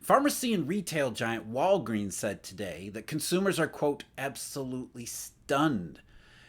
Pharmacy and retail giant Walgreens said today that consumers are, quote, absolutely stunned.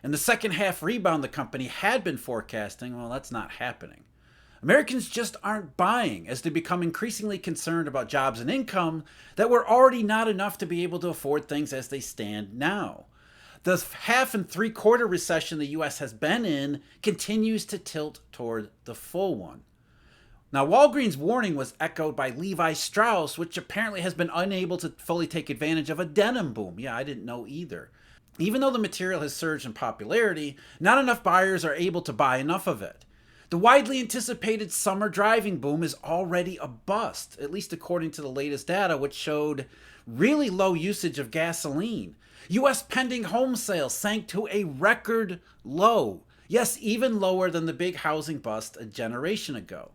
And the second half rebound the company had been forecasting, well, that's not happening. Americans just aren't buying as they become increasingly concerned about jobs and income that were already not enough to be able to afford things as they stand now. The half and three-quarter recession the U.S. has been in continues to tilt toward the full one. Now, Walgreens' warning was echoed by Levi Strauss, which apparently has been unable to fully take advantage of a denim boom. Yeah, I didn't know either. Even though the material has surged in popularity, not enough buyers are able to buy enough of it. The widely anticipated summer driving boom is already a bust, at least according to the latest data, which showed really low usage of gasoline. U.S. pending home sales sank to a record low. Yes, even lower than the big housing bust a generation ago.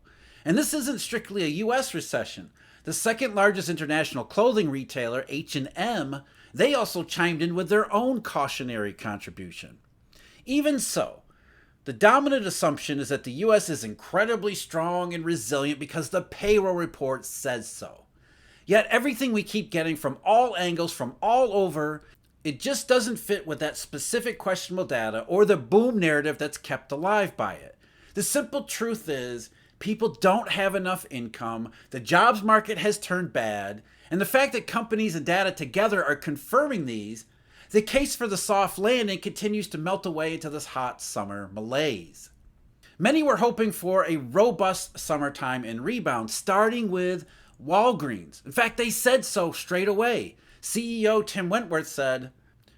And this isn't strictly a U.S. recession. The second largest international clothing retailer, H&M, they also chimed in with their own cautionary contribution. Even so, the dominant assumption is that the U.S. is incredibly strong and resilient because the payroll report says so. Yet everything we keep getting from all angles, from all over, it just doesn't fit with that specific questionable data or the boom narrative that's kept alive by it. The simple truth is, people don't have enough income, the jobs market has turned bad, and the fact that companies and data together are confirming these, the case for the soft landing continues to melt away into this hot summer malaise. Many were hoping for a robust summertime and rebound, starting with Walgreens. In fact, they said so straight away. CEO Tim Wentworth said,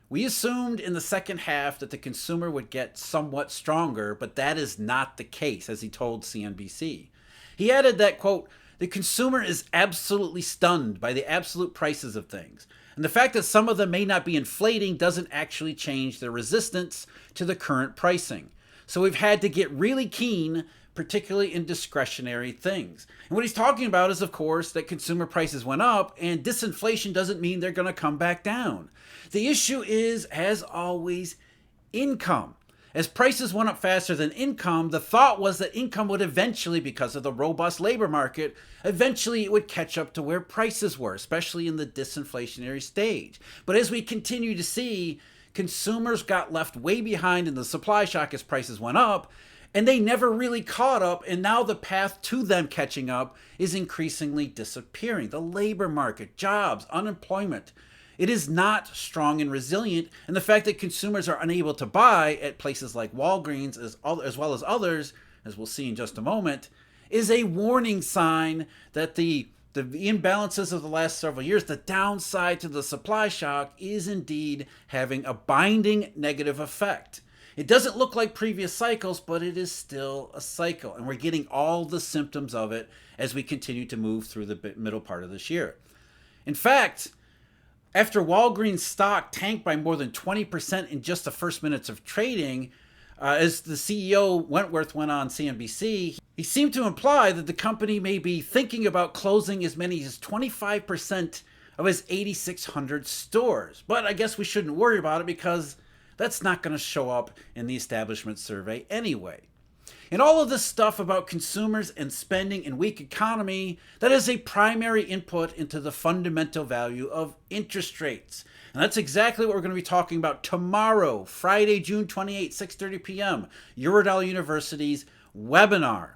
"We assumed in the second half that the consumer would get somewhat stronger, but that is not the case," as he told CNBC. He added that, quote, "the consumer is absolutely stunned by the absolute prices of things, and the fact that some of them may not be inflating doesn't actually change their resistance to the current pricing. So we've had to get really keen, particularly in discretionary things." And what he's talking about is, of course, that consumer prices went up, and disinflation doesn't mean they're going to come back down. The issue is, as always, income. As prices went up faster than income, the thought was that income would eventually, because of the robust labor market, eventually it would catch up to where prices were, especially in the disinflationary stage. But as we continue to see, consumers got left way behind in the supply shock as prices went up, and they never really caught up, and now the path to them catching up is increasingly disappearing. The labor market, jobs, unemployment, it is not strong and resilient, and the fact that consumers are unable to buy at places like Walgreens as well as others, as we'll see in just a moment, is a warning sign that the imbalances of the last several years, the downside to the supply shock, is indeed having a binding negative effect. It doesn't look like previous cycles, but it is still a cycle, and we're getting all the symptoms of it as we continue to move through the middle part of this year. In fact, after Walgreens stock tanked by more than 20% in just the first minutes of trading, as the CEO Wentworth went on CNBC, he seemed to imply that the company may be thinking about closing as many as 25% of its 8,600 stores. But I guess we shouldn't worry about it because that's not going to show up in the establishment survey anyway. And all of this stuff about consumers and spending and weak economy, that is a primary input into the fundamental value of interest rates. And that's exactly what we're going to be talking about tomorrow, Friday, June 28, 6:30 p.m., Eurodollar University's webinar.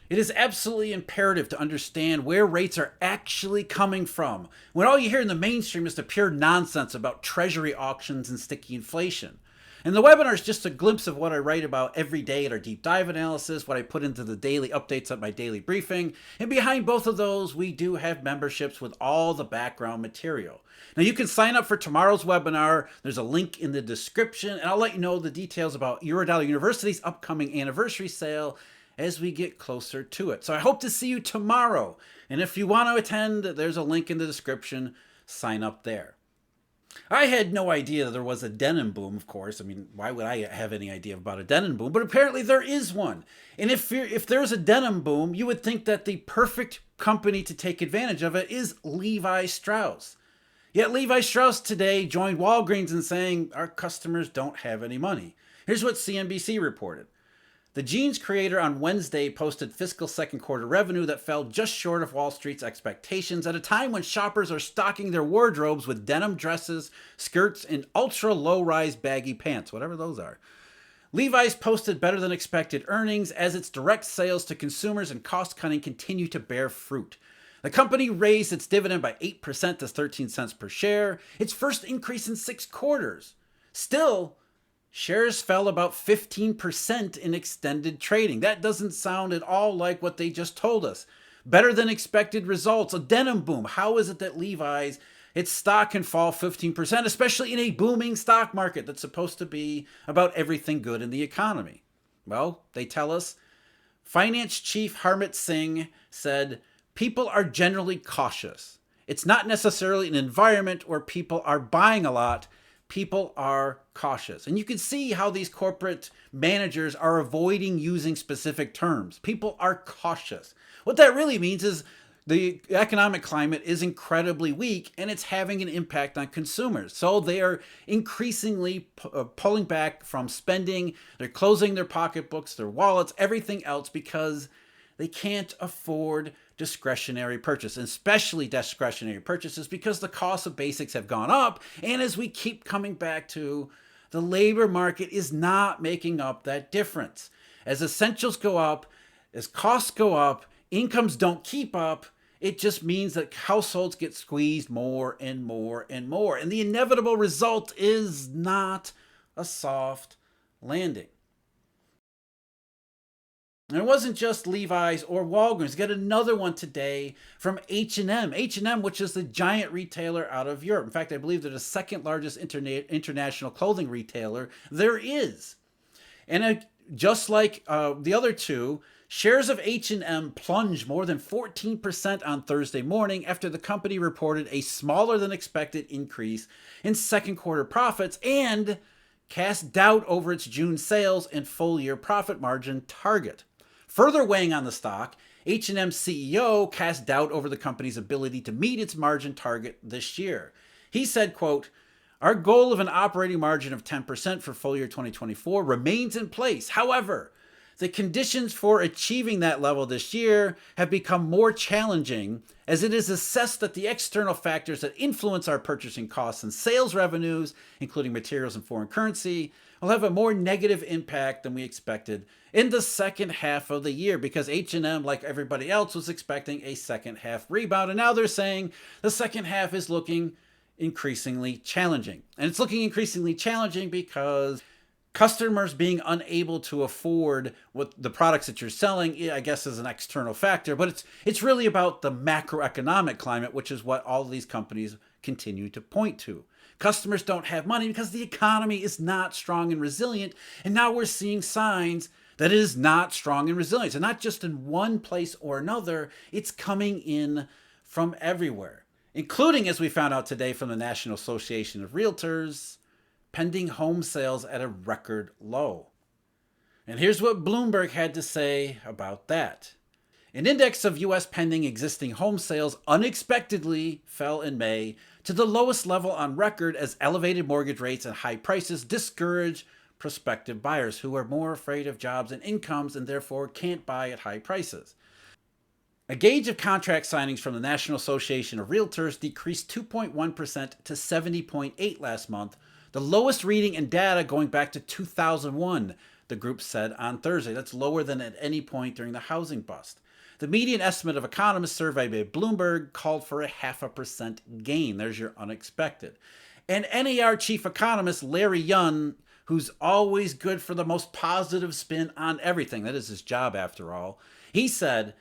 It is absolutely imperative to understand where rates are actually coming from, when all you hear in the mainstream is the pure nonsense about treasury auctions and sticky inflation. And the webinar is just a glimpse of what I write about every day at our deep dive analysis, what I put into the daily updates at my daily briefing. And behind both of those, we do have memberships with all the background material. Now you can sign up for tomorrow's webinar. There's a link in the description, and I'll let you know the details about Eurodollar University's upcoming anniversary sale as we get closer to it. So I hope to see you tomorrow. And if you want to attend, there's a link in the description. Sign up there. I had no idea that there was a denim boom, of course. I mean, why would I have any idea about a denim boom? But apparently there is one. And if there's a denim boom, you would think that the perfect company to take advantage of it is Levi Strauss. Yet Levi Strauss today joined Walgreens in saying our customers don't have any money. Here's what CNBC reported. The jeans creator on Wednesday posted fiscal second quarter revenue that fell just short of Wall Street's expectations at a time when shoppers are stocking their wardrobes with denim dresses, skirts, and ultra low-rise baggy pants, whatever those are. Levi's posted better than expected earnings as its direct sales to consumers and cost cutting continue to bear fruit. The company raised its dividend by 8% to 13 cents per share, its first increase in 6 quarters. Still, shares fell about 15% in extended trading. That doesn't sound at all like what they just told us. Better than expected results, a denim boom. How is it that Levi's, its stock can fall 15%, especially in a booming stock market that's supposed to be about everything good in the economy? Well, they tell us, Finance Chief Harmit Singh said, people are generally cautious. It's not necessarily an environment where people are buying a lot. People are cautious. And you can see how these corporate managers are avoiding using specific terms. People are cautious. What that really means is the economic climate is incredibly weak and it's having an impact on consumers. So they are increasingly pulling back from spending. They're closing their pocketbooks, their wallets, everything else because they can't afford discretionary purchase, especially discretionary purchases, because the cost of basics have gone up. And as we keep coming back to, the labor market is not making up that difference. As essentials go up, as costs go up, incomes don't keep up. It just means that households get squeezed more and more and more. And the inevitable result is not a soft landing. And it wasn't just Levi's or Walgreens. Got another one today from H&M. H&M, which is the giant retailer out of Europe. In fact, I believe they're the second largest international clothing retailer there is. And just like the other two, shares of H&M plunged more than 14% on Thursday morning after the company reported a smaller than expected increase in second quarter profits and cast doubt over its June sales and full year profit margin target. Further weighing on the stock, H&M's CEO cast doubt over the company's ability to meet its margin target this year. He said, quote, "Our goal of an operating margin of 10% for full year 2024 remains in place. However, the conditions for achieving that level this year have become more challenging as it is assessed that the external factors that influence our purchasing costs and sales revenues, including materials and foreign currency, will have a more negative impact than we expected in the second half of the year," because H&M, like everybody else, was expecting a second half rebound. And now they're saying the second half is looking increasingly challenging. And it's looking increasingly challenging because customers being unable to afford what the products that you're selling, I guess, is an external factor. But it's really about the macroeconomic climate, which is what all of these companies continue to point to. Customers don't have money because the economy is not strong and resilient. And now we're seeing signs that it is not strong and resilient. And not just in one place or another, it's coming in from everywhere, including, as we found out today from the National Association of Realtors, pending home sales at a record low. And here's what Bloomberg had to say about that. An index of U.S. pending existing home sales unexpectedly fell in May to the lowest level on record as elevated mortgage rates and high prices discourage prospective buyers who are more afraid of jobs and incomes and therefore can't buy at high prices. A gauge of contract signings from the National Association of Realtors decreased 2.1% to 70.8 last month, the lowest reading in data going back to 2001, the group said on Thursday. That's lower than at any point during the housing bust. The median estimate of economists surveyed by Bloomberg called for a 0.5% gain. There's your unexpected. And NAR chief economist Larry Young, who's always good for the most positive spin on everything, that is his job after all, he said,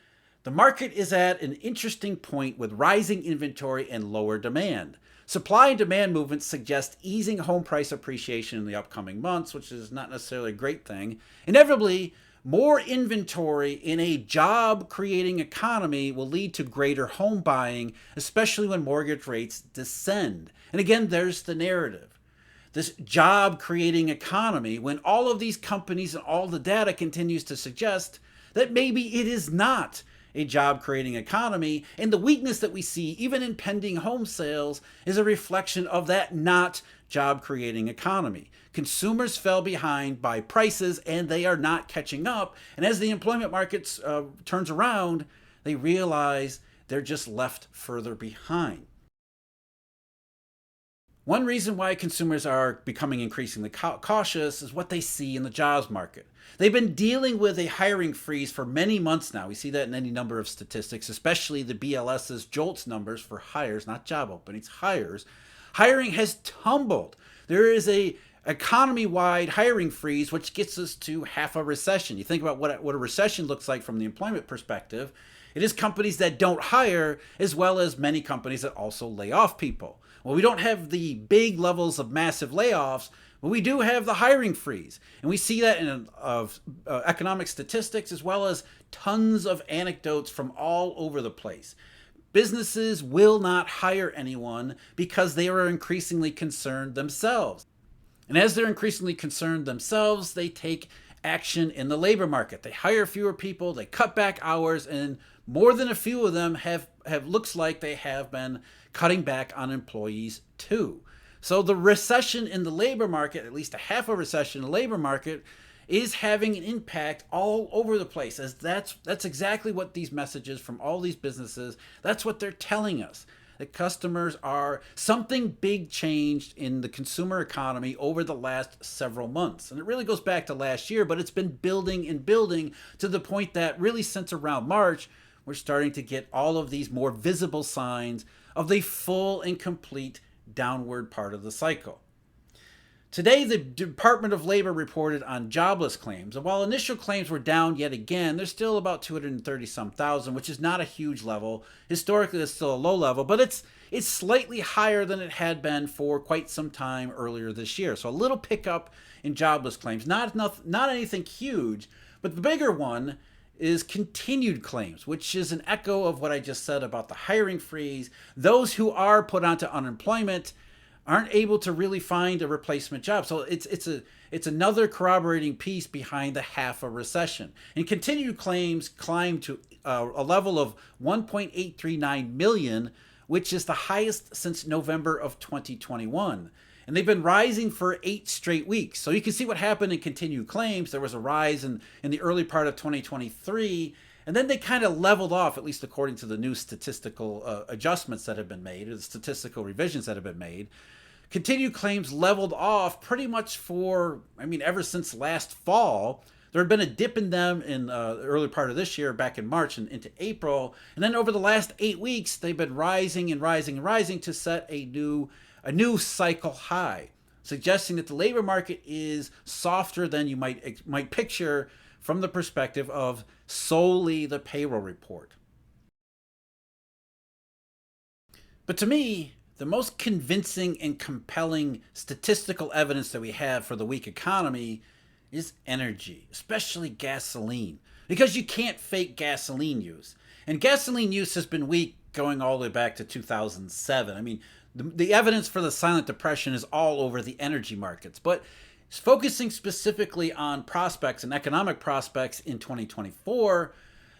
"The market is at an interesting point with rising inventory and lower demand. Supply and demand movements suggest easing home price appreciation in the upcoming months," which is not necessarily a great thing. "Inevitably, more inventory in a job-creating economy will lead to greater home buying, especially when mortgage rates descend." And again, there's the narrative. This job-creating economy, when all of these companies and all the data continues to suggest that maybe it is not a job creating economy, and the weakness that we see even in pending home sales is a reflection of that not job creating economy. Consumers fell behind by prices and they are not catching up, and as the employment markets turns around, they realize they're just left further behind. One reason why consumers are becoming increasingly cautious is what they see in the jobs market. They've been dealing with a hiring freeze for many months now. We see that in any number of statistics, especially the BLS's JOLTS numbers for hires, not job openings, hires. Hiring has tumbled. There is a economy-wide hiring freeze, which gets us to half a recession. You think about what a recession looks like from the employment perspective. It is companies that don't hire, as well as many companies that also lay off people. Well, we don't have the big levels of massive layoffs, but we do have the hiring freeze. And we see that in economic statistics, as well as tons of anecdotes from all over the place. Businesses will not hire anyone because they are increasingly concerned themselves. And as they're increasingly concerned themselves, they take action in the labor market. They hire fewer people, they cut back hours, and more than a few of them have looks like they have been cutting back on employees too. So the recession in the labor market, at least a half a recession in the labor market, is having an impact all over the place. As that's exactly what these messages from all these businesses, that's what they're telling us. That customers are, something big changed in the consumer economy over the last several months. And it really goes back to last year, but it's been building and building to the point that really since around March, we're starting to get all of these more visible signs of the full and complete downward part of the cycle. Today, the Department of Labor reported on jobless claims. And while initial claims were down yet again, they're still about 230-some thousand, which is not a huge level. Historically, it's still a low level, but it's slightly higher than it had been for quite some time earlier this year. So a little pickup in jobless claims. Not anything huge, but the bigger one is continued claims, which is an echo of what I just said about the hiring freeze. Those who are put onto unemployment aren't able to really find a replacement job. So it's another corroborating piece behind the half a recession. And continued claims climbed to a level of 1.839 million, which is the highest since November of 2021. And they've been rising for 8 straight weeks. So you can see what happened in continued claims. There was a rise in the early part of 2023, and then they kind of leveled off, at least according to the new statistical adjustments that have been made, or the statistical revisions that have been made. Continued claims leveled off pretty much ever since last fall. There had been a dip in them in the early part of this year, back in March and into April. And then over the last 8 weeks, they've been rising and rising and rising to set a new cycle high, suggesting that the labor market is softer than you might picture from the perspective of solely the payroll report. But to me, the most convincing and compelling statistical evidence that we have for the weak economy is energy, especially gasoline, because you can't fake gasoline use. And gasoline use has been weak going all the way back to 2007. I mean, the evidence for the silent depression is all over the energy markets, but focusing specifically on prospects and economic prospects in 2024,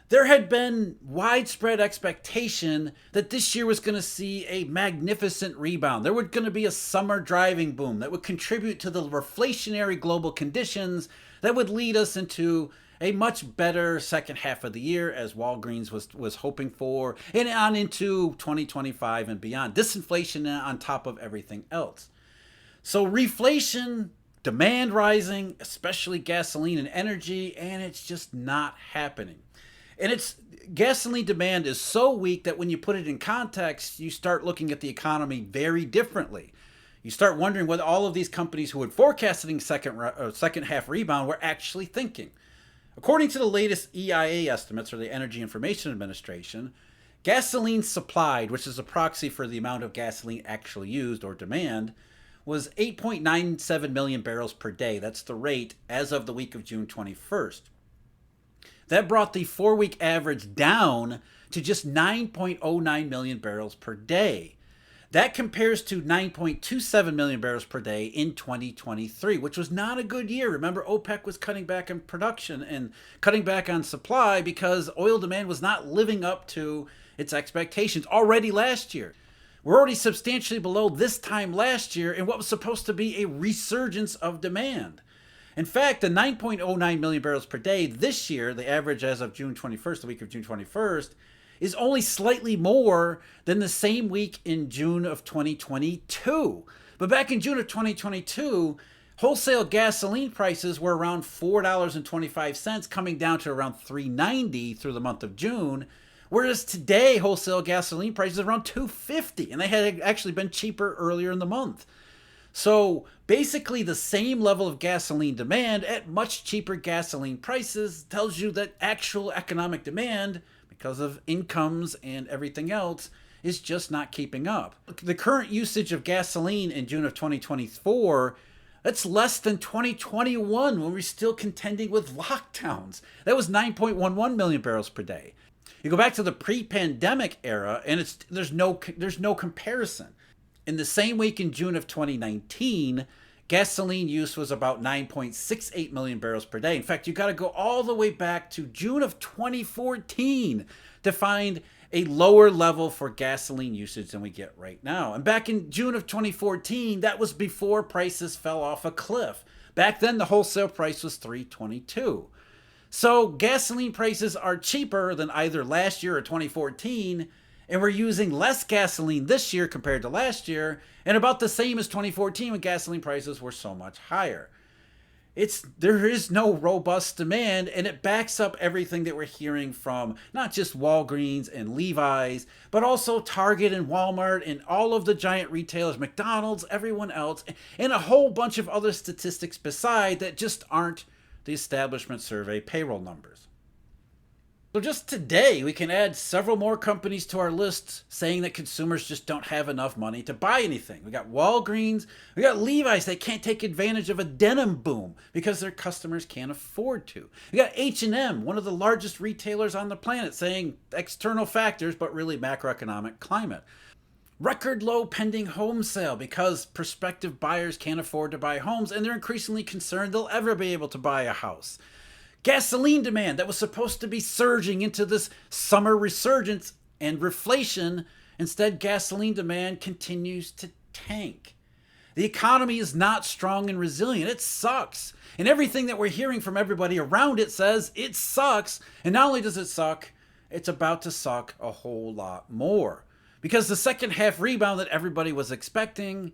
there had been widespread expectation that this year was going to see a magnificent rebound. There was going to be a summer driving boom that would contribute to the reflationary global conditions that would lead us into a much better second half of the year, as Walgreens was hoping for, and on into 2025 and beyond. Disinflation on top of everything else. So reflation, demand rising, especially gasoline and energy, and it's just not happening. And gasoline demand is so weak that when you put it in context, you start looking at the economy very differently. You start wondering what all of these companies who had forecasted second half rebound were actually thinking. According to the latest EIA estimates, or the Energy Information Administration, gasoline supplied, which is a proxy for the amount of gasoline actually used or demand, was 8.97 million barrels per day. That's the rate as of the week of June 21st. That brought the 4-week average down to just 9.09 million barrels per day. That compares to 9.27 million barrels per day in 2023, which was not a good year. Remember, OPEC was cutting back on production and cutting back on supply because oil demand was not living up to its expectations already last year. We're already substantially below this time last year in what was supposed to be a resurgence of demand. In fact, the 9.09 million barrels per day this year, the average as of June 21st, the week of June 21st, is only slightly more than the same week in June of 2022. But back in June of 2022, wholesale gasoline prices were around $4.25, coming down to around $3.90 through the month of June. Whereas today, wholesale gasoline prices are around $2.50, and they had actually been cheaper earlier in the month. So basically the same level of gasoline demand at much cheaper gasoline prices tells you that actual economic demand, because of incomes and everything else, is just not keeping up. The current usage of gasoline in June of 2024, that's less than 2021 when we're still contending with lockdowns. That was 9.11 million barrels per day. You go back to the pre-pandemic era and there's no comparison. In the same week in June of 2019, gasoline use was about 9.68 million barrels per day. In fact, you got to go all the way back to June of 2014 to find a lower level for gasoline usage than we get right now. And back in June of 2014, that was before prices fell off a cliff. Back then, the wholesale price was $3.22. So gasoline prices are cheaper than either last year or 2014, and we're using less gasoline this year compared to last year, and about the same as 2014 when gasoline prices were so much higher. There is no robust demand, and it backs up everything that we're hearing from not just Walgreens and Levi's, but also Target and Walmart and all of the giant retailers, McDonald's, everyone else, and a whole bunch of other statistics beside that just aren't the establishment survey payroll numbers. So just today, we can add several more companies to our list saying that consumers just don't have enough money to buy anything. We got Walgreens, we got Levi's, they can't take advantage of a denim boom because their customers can't afford to. We got H&M, one of the largest retailers on the planet, saying external factors, but really macroeconomic climate. Record low pending home sale because prospective buyers can't afford to buy homes and they're increasingly concerned they'll ever be able to buy a house. Gasoline demand that was supposed to be surging into this summer resurgence and reflation. Instead, gasoline demand continues to tank. The economy is not strong and resilient. It sucks. And everything that we're hearing from everybody around it says it sucks. And not only does it suck, it's about to suck a whole lot more. Because the second half rebound that everybody was expecting,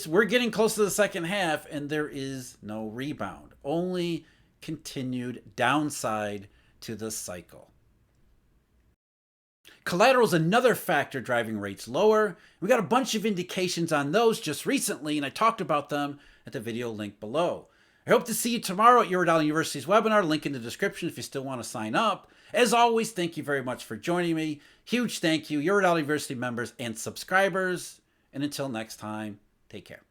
we're getting close to the second half and there is no rebound. Only continued downside to the cycle. Collateral is another factor driving rates lower. We got a bunch of indications on those just recently, and I talked about them at the video link below. I hope to see you tomorrow at Eurodollar University's webinar, link in the description if you still want to sign up. As always, thank you very much for joining me. Huge thank you, Eurodollar University members and subscribers. And until next time, take care.